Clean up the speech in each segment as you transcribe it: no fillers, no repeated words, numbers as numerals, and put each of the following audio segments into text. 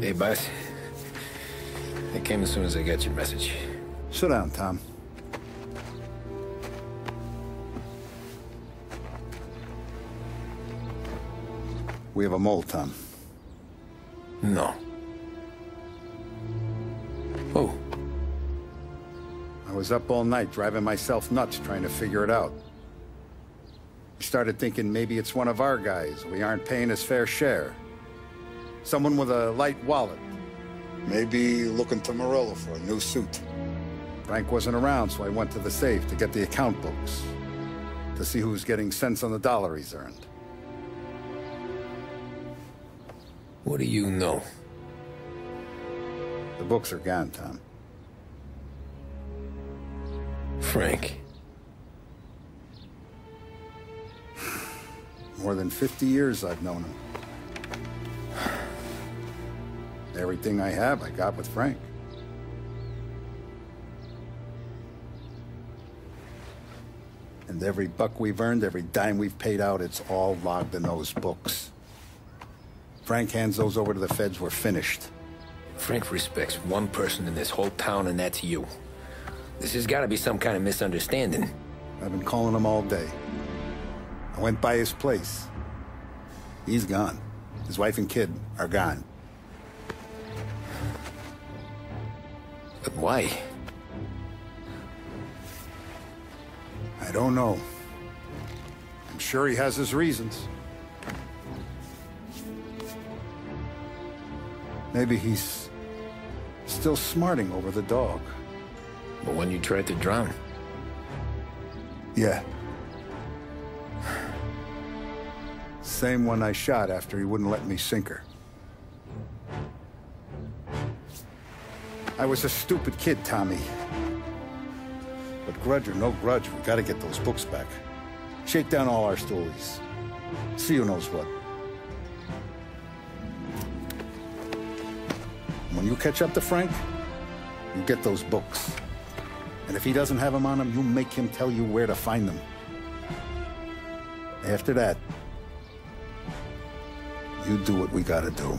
Hey, boss. I came as soon as I got your message. Sit down, Tom. We have a mole, Tom. No. Oh. I was up all night driving myself nuts trying to figure it out. I started thinking maybe it's one of our guys. We aren't paying his fair share. Someone with a light wallet. Maybe looking to Morello for a new suit. Frank wasn't around, so I went to the safe to get the account books. To see who's getting cents on the dollar he's earned. What do you know? The books are gone, Tom. Frank. More than 50 years I've known him. Everything I have, I got with Frank. And every buck we've earned, every dime we've paid out, it's all logged in those books. Frank hands those over to the feds, we're finished. Frank respects one person in this whole town, and that's you. This has got to be some kind of misunderstanding. I've been calling him all day. I went by his place. He's gone. His wife and kid are gone. But why? I don't know. I'm sure he has his reasons. Maybe he's still smarting over the dog. But when you tried to drown? Yeah. Same one I shot after he wouldn't let me sink her. I was a stupid kid, Tommy. But grudge or no grudge, we gotta get those books back. Shake down all our stories. See who knows what. When you catch up to Frank, you get those books. And if he doesn't have them on him, you make him tell you where to find them. After that, you do what we gotta do.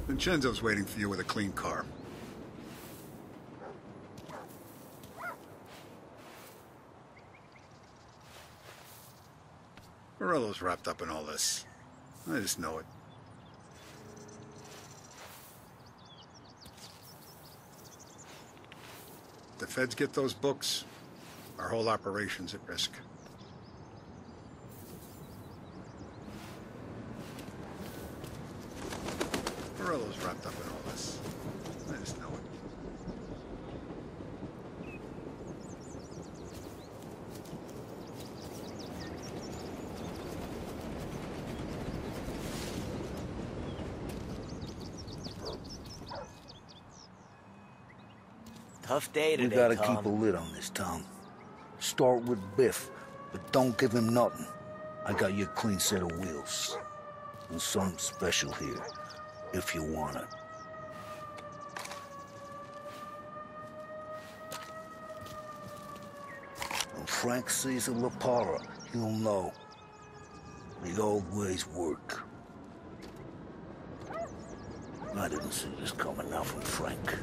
Vincenzo's waiting for you with a clean car. Morello's wrapped up in all this. I just know it. If the feds get those books, our whole operation's at risk. Morello's wrapped up in all this. I just know it. Tough day today, We gotta Tom. keep a lid on this town. Start with Biff, but don't give him nothing. I got you a clean set of wheels. And something special here, if you want it. When Frank sees a La Parra, he'll know. The old ways work. I didn't see this coming now from Frank.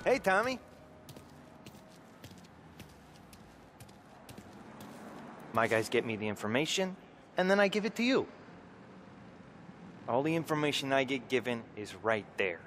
Hey, Tommy. My guys get me the information, and then I give it to you. All the information I get given is right there.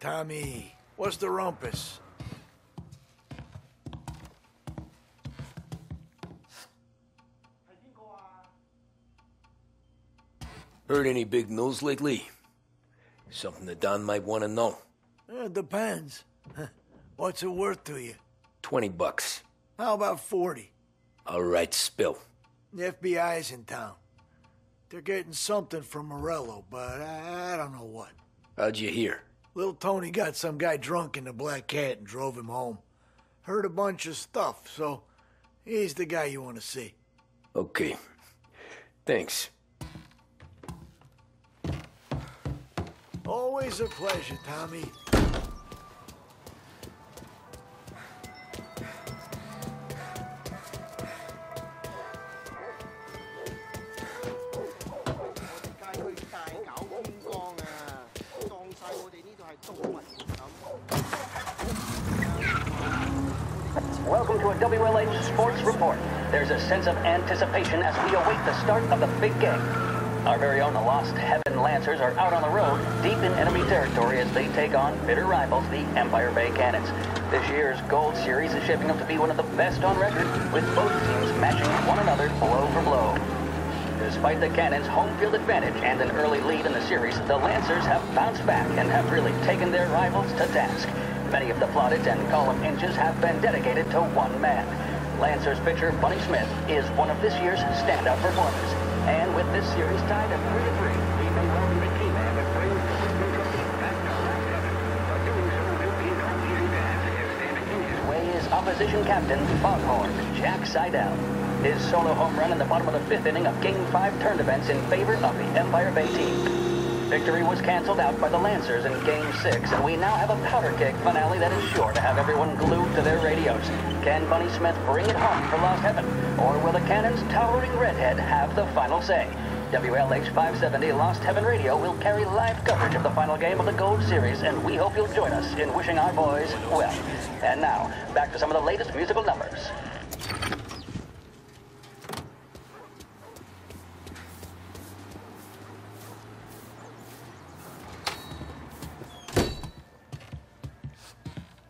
Tommy. What's the rumpus? Heard any big news lately? Something that Don might want to know. Depends. What's it worth to you? $20. How about 40? All right, spill. The FBI's in town. They're getting something from Morello, but I don't know what. How'd you hear? Little Tony got some guy drunk in the Black Cat and drove him home. Heard a bunch of stuff, so he's the guy you want to see. Okay. Thanks. Always a pleasure, Tommy. Welcome to a WLH Sports Report. There's a sense of anticipation as we await the start of the big game. Our very own Lost Heaven Lancers are out on the road, deep in enemy territory as they take on bitter rivals, the Empire Bay Cannons. This year's Gold Series is shaping up to be one of the best on record, with both teams matching one another blow for blow. Despite the Cannons' home field advantage and an early lead in the series, the Lancers have bounced back and have really taken their rivals to task. Many of the plaudits and column inches have been dedicated to one man. Lancers pitcher Bunny Smith is one of this year's standout performers. And with this series tied at 3-3, he may well be the key man that brings the Wisdom Trophy back to Last Heaven. But doing so will be not easy task, as standing in his way is opposition captain Foghorn Jack Seidel. His solo home run in the bottom of the fifth inning of Game 5 turned events in favor of the Empire Bay team. Victory was canceled out by the Lancers in Game 6, and we now have a powder keg finale that is sure to have everyone glued to their radios. Can Bunny Smith bring it home for Lost Heaven, or will the Cannon's towering redhead have the final say? WLH 570 Lost Heaven Radio will carry live coverage of the final game of the Gold Series, and we hope you'll join us in wishing our boys well. And now, back to some of the latest musical numbers.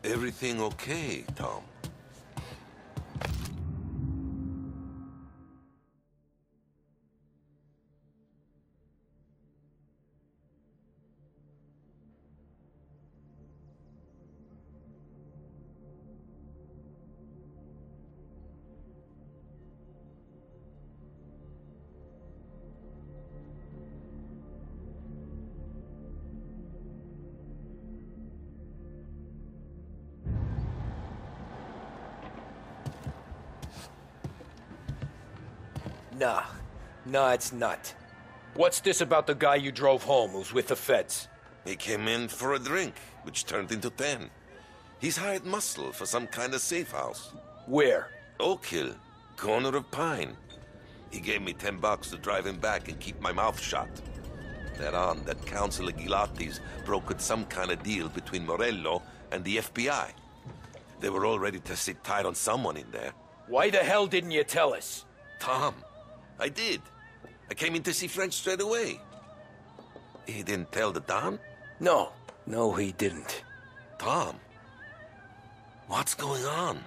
Everything okay, Tom? Nah, it's not. What's this about the guy you drove home who's with the feds? He came in for a drink, which turned into 10. He's hired muscle for some kind of safe house. Where? Oak Hill, corner of Pine. He gave me $10 to drive him back and keep my mouth shut. They're on that Councilor Gilatti's brokered some kind of deal between Morello and the FBI. They were all ready to sit tight on someone in there. Why the hell didn't you tell us? Tom, I did. I came in to see French straight away. He didn't tell the Don? No, he didn't. Tom, what's going on?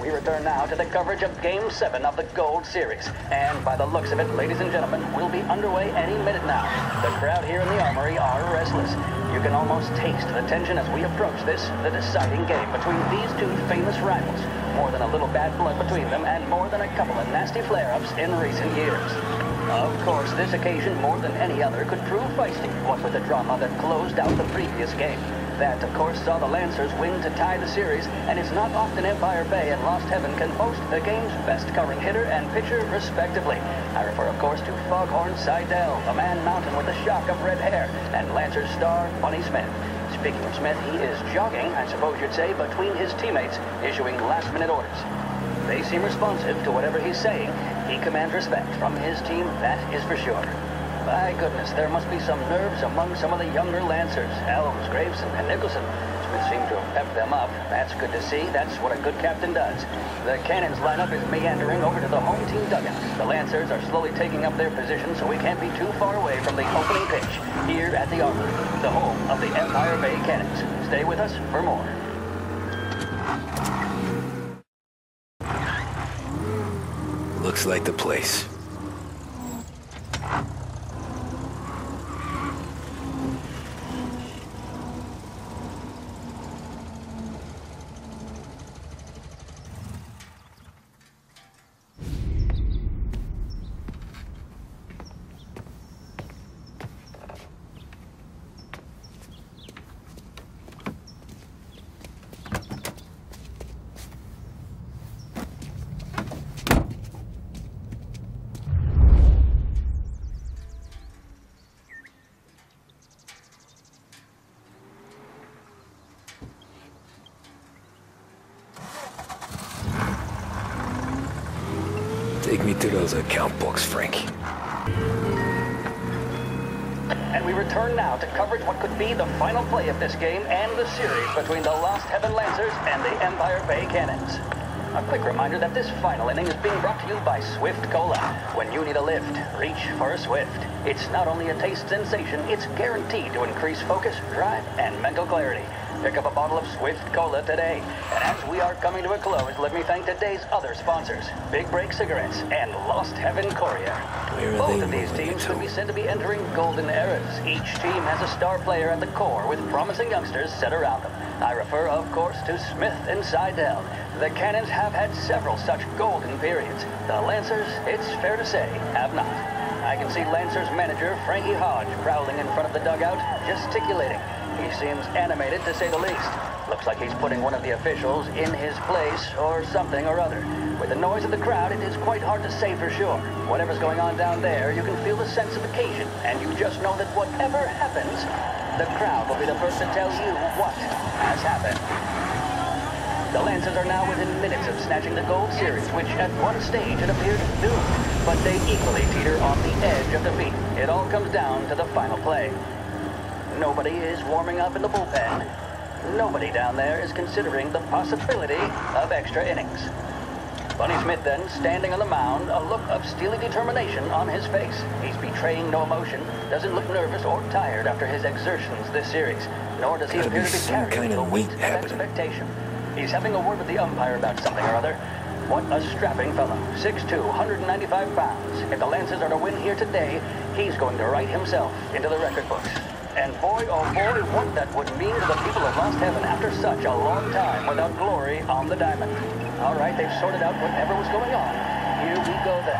We return now to the coverage of Game 7 of the Gold Series. And by the looks of it, ladies and gentlemen, we'll be underway any minute now. The crowd here in the Armory are restless. You can almost taste the tension as we approach this, the deciding game between these two famous rivals. More than a little bad blood between them, and more than a couple of nasty flare-ups in recent years. Of course, this occasion, more than any other, could prove feisty, what with the drama that closed out the previous game. That, of course, saw the Lancers win to tie the series, and it's not often Empire Bay and Lost Heaven can boast the game's best covering hitter and pitcher, respectively. I refer, of course, to Foghorn Seidel, a man mountain with a shock of red hair, and Lancers star Bunny Smith. Speaking of Smith, he is jogging, I suppose you'd say, between his teammates, issuing last-minute orders. They seem responsive to whatever he's saying. He commands respect from his team, that is for sure. By goodness, there must be some nerves among some of the younger Lancers, Elms, Graves, and Nicholson. seem to have pepped them up. That's good to see. That's what a good captain does. The cannons lineup is meandering over to the home team dugout. The Lancers are slowly taking up their position, so we can't be too far away from the opening pitch here at the Armory, the home of the Empire Bay Cannons. Stay with us for more. Looks like the place. Take me to those account books, Frank. And we return now to coverage what could be the final play of this game and the series between the Lost Heaven Lancers and the Empire Bay Cannons. A quick reminder that this final inning is being brought to you by Swift Cola. When you need a lift, reach for a Swift. It's not only a taste sensation, it's guaranteed to increase focus, drive, and mental clarity. Pick up a bottle of Swift Cola today. And as we are coming to a close, let me thank today's other sponsors, Big Break Cigarettes and Lost Heaven Courier. Both of these teams could be said to be entering golden eras. Each team has a star player at the core with promising youngsters set around them. I refer, of course, to Smith and Seidel. The Cannons have had several such golden periods. The Lancers, it's fair to say, have not. I can see Lancers manager Frankie Hodge prowling in front of the dugout, gesticulating. He seems animated, to say the least. Looks like he's putting one of the officials in his place or something or other. With the noise of the crowd, it is quite hard to say for sure. Whatever's going on down there, you can feel the sense of occasion, and you just know that whatever happens, the crowd will be the first to tell you what has happened. The Lancers are now within minutes of snatching the Gold Series, which at one stage had appeared doomed, but they equally teeter on the edge of defeat. It all comes down to the final play. Nobody is warming up in the bullpen. Nobody down there is considering the possibility of extra innings. Bunny Smith then, standing on the mound, a look of steely determination on his face. He's betraying no emotion, doesn't look nervous or tired after his exertions this series, nor does he appear to be carrying the weight of expectation. He's having a word with the umpire about something or other. What a strapping fellow. 6'2", 195 pounds. If the Lancers are to win here today, he's going to write himself into the record books. And boy, oh boy, what that would mean to the people of Lost Heaven after such a long time without glory on the diamond. All right, they've sorted out whatever was going on. Here we go then.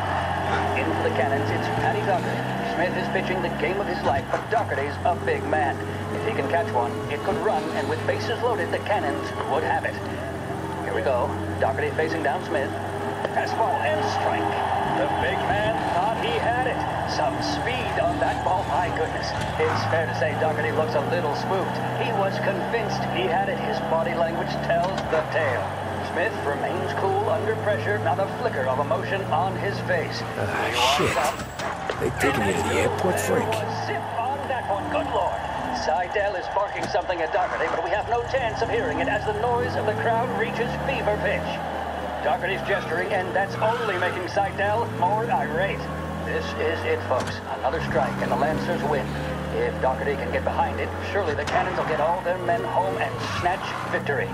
In for the Cannons, it's Patty Doherty. Smith is pitching the game of his life, but Doherty's a big man. If he can catch one, it could run, and with bases loaded, the Cannons would have it. Here we go. Doherty facing down Smith. Fastball and strike. The big man thought he had it. Some speed on that ball, my goodness. It's fair to say Doherty looks a little spooked. He was convinced he had it. His body language tells the tale. Smith remains cool under pressure, not a flicker of emotion on his face. Shit. They taking you to the airport, Frank? Zip on that one, good lord. Seidel is barking something at Doherty, but we have no chance of hearing it as the noise of the crowd reaches fever pitch. Doherty's gesturing, and that's only making Seidel more irate. This is it, folks. Another strike, and the Lancers win. If Doherty can get behind it, surely the Cannons will get all their men home and snatch victory.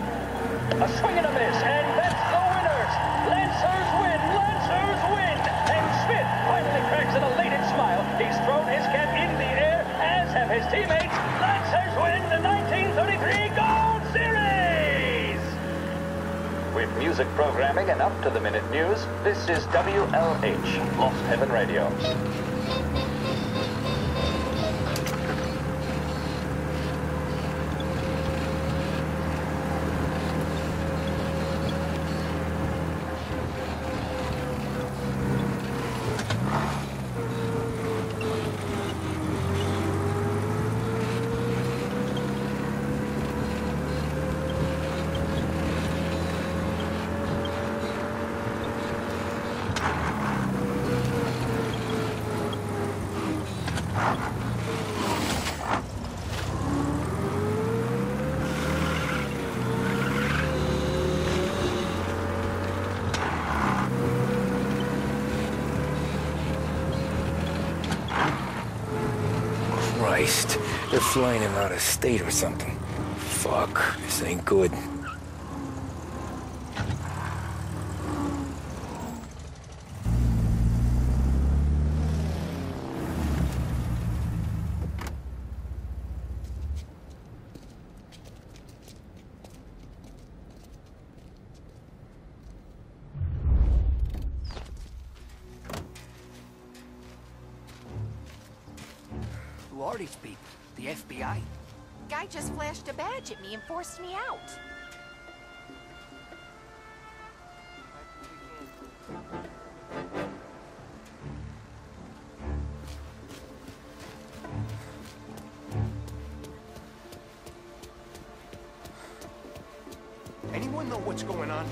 A swing and a miss, and that's the winners! Lancers win! Lancers win! And Smith finally cracks an elated smile. He's thrown his cap in the air, as have his teammates. Lancers win the 1933 Gold Series! With music programming and up-to-the-minute news, this is WLH, Lost Heaven Radio. flying him out of state or something. Fuck, this ain't good. Who are these people? The FBI? Guy just flashed a badge at me and forced me out. Anyone know what's going on?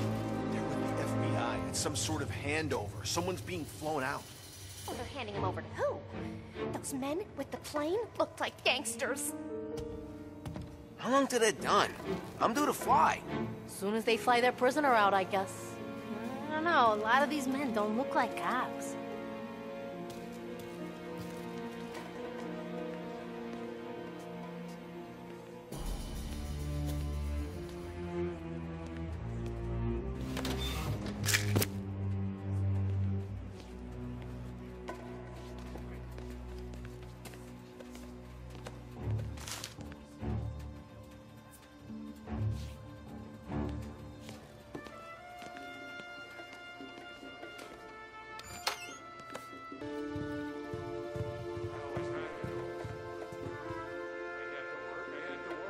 They're with the FBI. It's some sort of handover. Someone's being flown out. Oh, they're handing him over to who? Those men with the plane looked like gangsters. How long till they're done? I'm due to fly. Soon as they fly their prisoner out, I guess. I don't know, a lot of these men don't look like cops.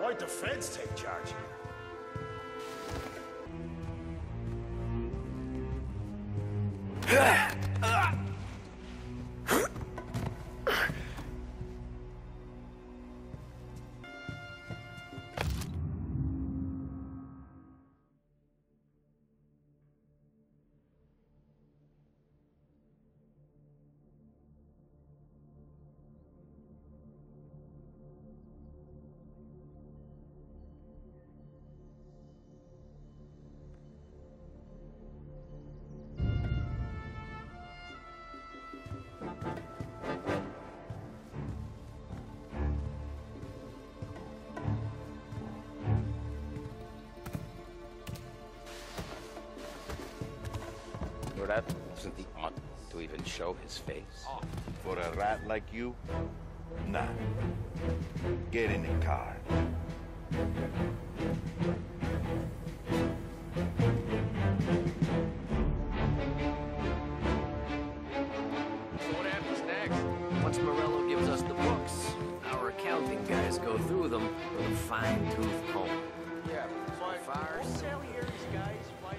Why'd the feds take charge here? That wasn't the ought to even show his face. For a rat like you? Nah. Get in the car. So what happens next? Once Morello gives us the books, our accounting guys go through them with a fine-tooth comb. Yeah, Fires. Salierie's guys fight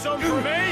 Some for me?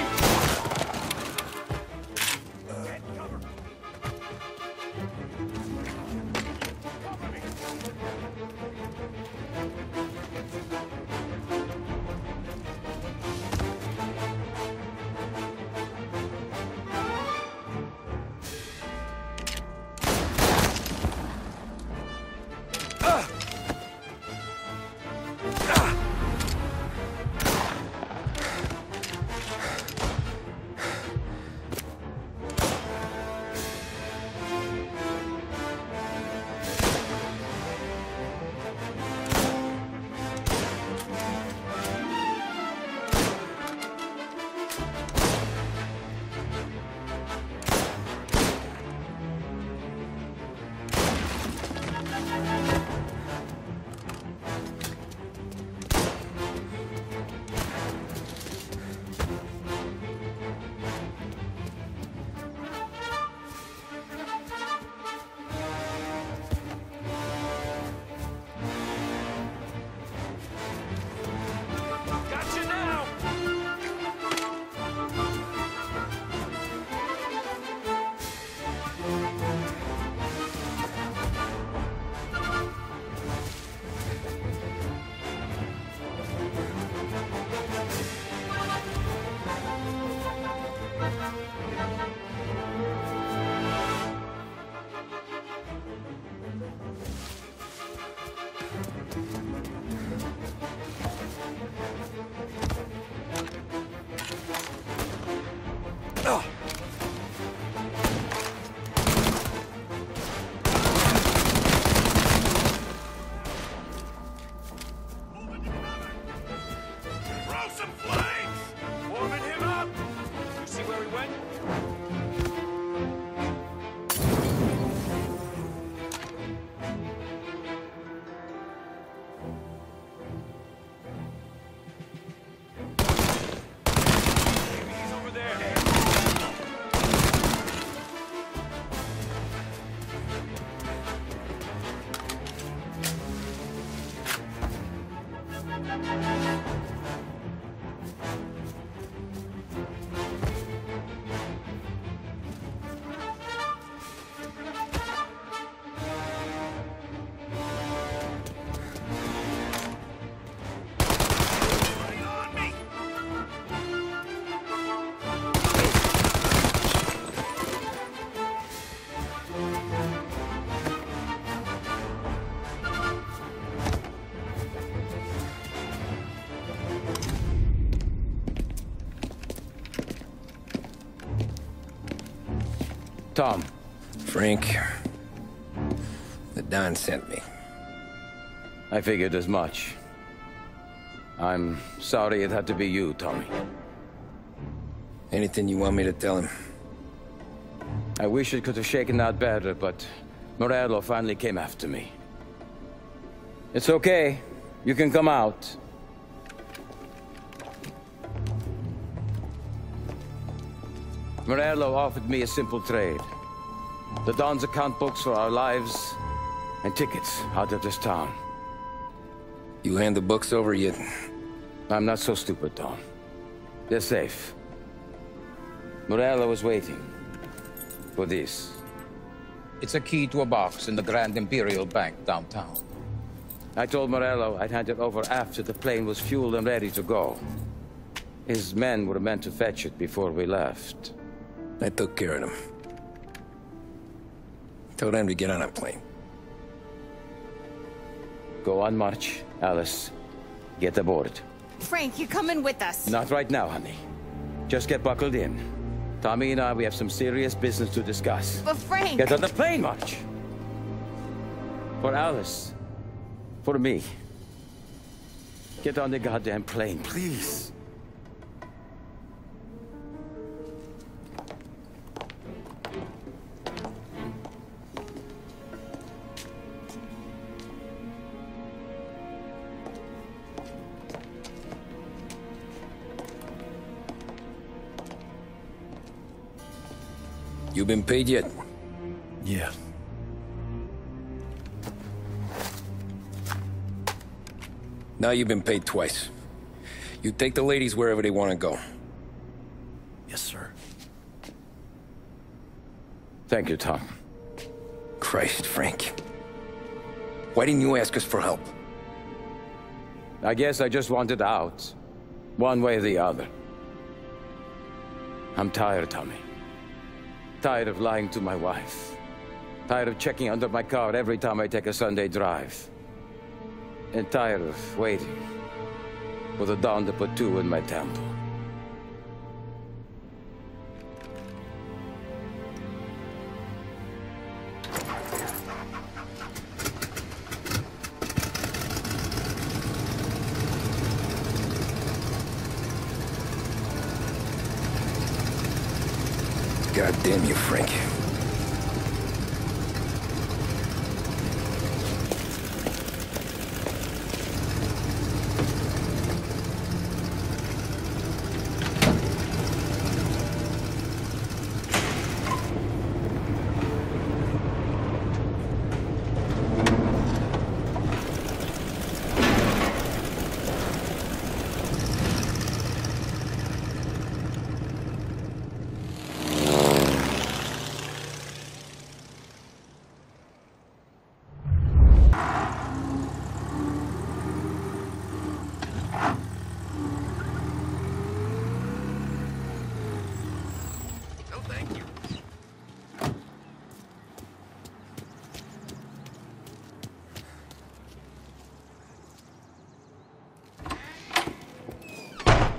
Tom. Frank. The Don sent me. I figured as much. I'm sorry it had to be you, Tommy. Anything you want me to tell him? I wish it could have shaken out better, but Morello finally came after me. It's okay. You can come out. Morello offered me a simple trade. The Don's account books for our lives and tickets out of this town. You hand the books over yet? I'm not so stupid, Tom. They're safe. Morello was waiting for this. It's a key to a box in the Grand Imperial Bank downtown. I told Morello I'd hand it over after the plane was fueled and ready to go. His men were meant to fetch it before we left. I took care of them. Tell them to get on a plane. Go on, March. Alice, get aboard. Frank, you're coming with us. Not right now, honey. Just get buckled in. Tommy and I, we have some serious business to discuss. But Frank... Get on the plane, March! For Alice. For me. Get on the goddamn plane, please. You been paid yet? Yeah. Now you've been paid twice. You take the ladies wherever they want to go. Yes, sir. Thank you, Tom. Christ, Frank. Why didn't you ask us for help? I guess I just wanted out. One way or the other. I'm tired, Tommy. Tired of lying to my wife. Tired of checking under my car every time I take a Sunday drive. And tired of waiting for the dawn to put two in my temple. God damn you, Frank.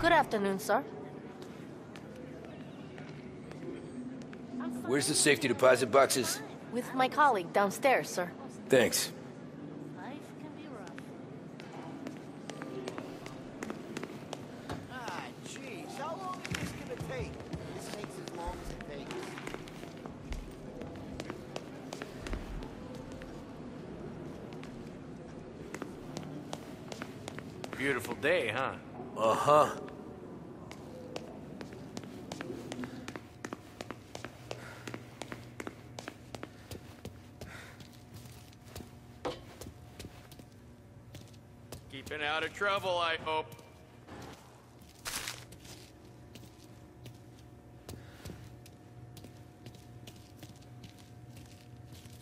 Good afternoon, sir. Where's the safety deposit boxes? With my colleague downstairs, sir. Thanks. Ah, jeez, how long is this gonna take? This takes as long as it takes. Beautiful day, huh? Uh-huh. Keeping out of trouble, I hope.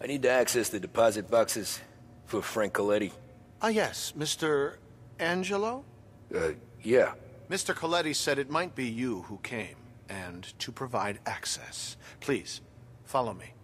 I need to access the deposit boxes for Frank Coletti. Ah, yes, Mr. Angelo? Yeah. Mr. Coletti said it might be you who came, and to provide access. Please, follow me.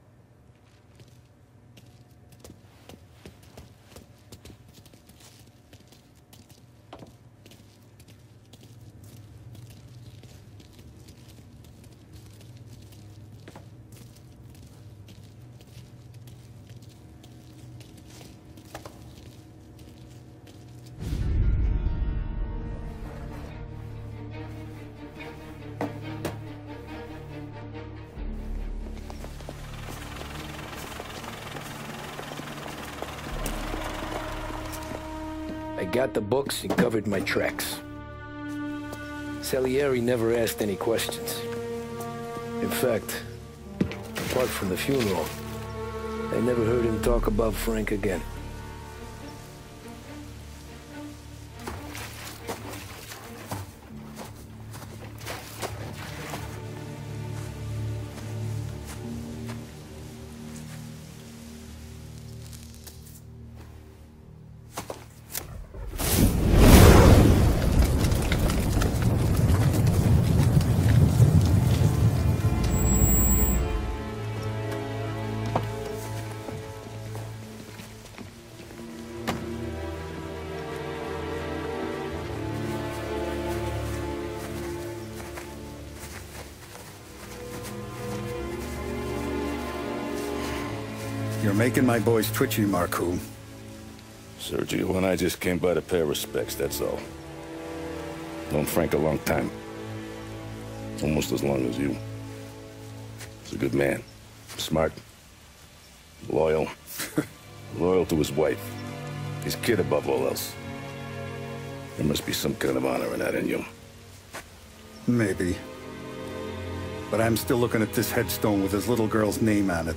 I got the books and covered my tracks. Salieri never asked any questions. In fact, apart from the funeral, I never heard him talk about Frank again. You're making my boys twitchy, Marku. Sergio and I just came by to pay respects, that's all. Known Frank a long time. Almost as long as you. He's a good man. Smart. Loyal. Loyal to his wife. His kid above all else. There must be some kind of honor in that in you. Maybe. But I'm still looking at this headstone with his little girl's name on it.